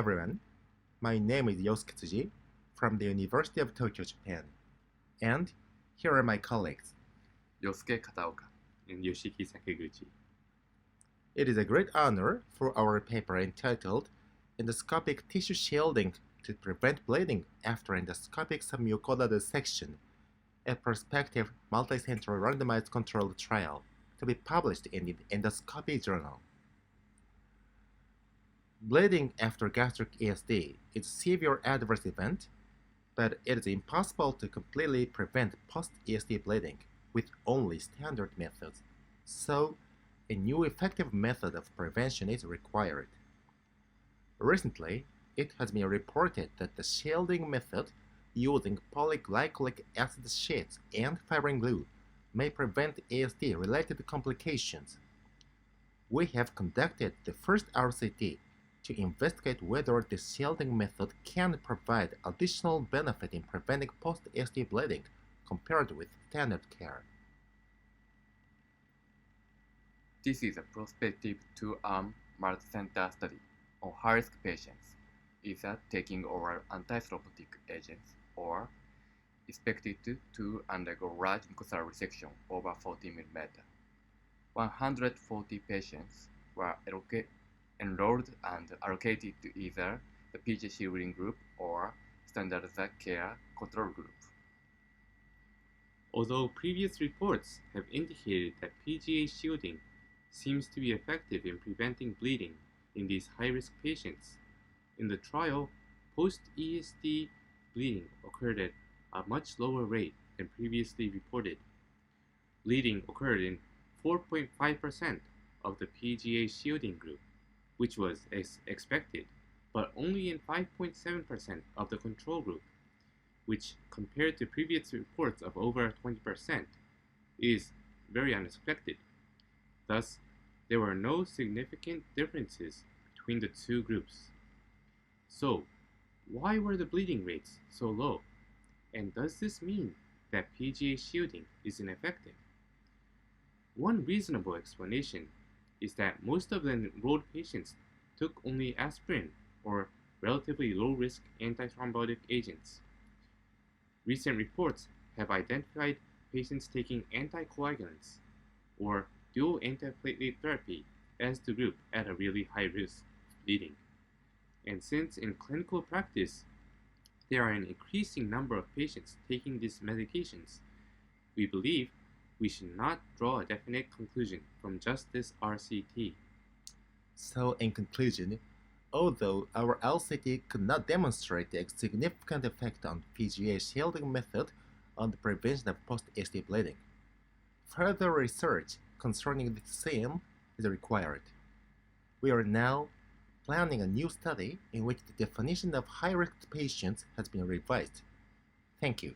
everyone, my name is Yosuke Tsuji from the University of Tokyo, Japan, and here are my colleagues. Yosuke Kataoka and Yoshiki Skaguchi. It is a great honor for our paper entitled Endoscopic Tissue Shielding to Prevent Bleeding After Endoscopic Submucosal Dissection, a prospective multicenter randomized controlled trial, to be published in the Endoscopy journal. Bleeding after gastric ESD is a severe adverse event, but it is impossible to completely prevent post-ESD bleeding with only standard methods, so a new effective method of prevention is required. Recently, it has been reported that the shielding method using polyglycolic acid sheets and fibrin glue may prevent ESD-related complications. We have conducted the first RCT to investigate whether the shielding method can provide additional benefit in preventing post-ESD bleeding compared with standard care. This is a prospective two-arm multicenter study on high-risk patients, either taking oral antithrombotic agents or expected to undergo large mucosal resection over 40 mm. 140 patients were enrolled and allocated to either the PGA shielding group or standard care control group. Although previous reports have indicated that PGA shielding seems to be effective in preventing bleeding in these high-risk patients, in the trial, post-ESD bleeding occurred at a much lower rate than previously reported. Bleeding occurred in 4.5% of the PGA shielding group, which was as expected, but only in 5.7% of the control group, which, compared to previous reports of over 20%, is very unexpected. Thus, there were no significant differences between the two groups. So, why were the bleeding rates so low? And does this mean that PGA shielding is ineffective? One reasonable explanation is that most of the enrolled patients took only aspirin or relatively low-risk antithrombotic agents. Recent reports have identified patients taking anticoagulants or dual antiplatelet therapy as the group at a really high risk of bleeding. And since in clinical practice there are an increasing number of patients taking these medications, we believe we should not draw a definite conclusion from just this RCT. So, in conclusion, although our LCT could not demonstrate a significant effect on PGA shielding method on the prevention of post-ESD bleeding, further research concerning the same is required. We are now planning a new study in which the definition of high-risk patients has been revised. Thank you.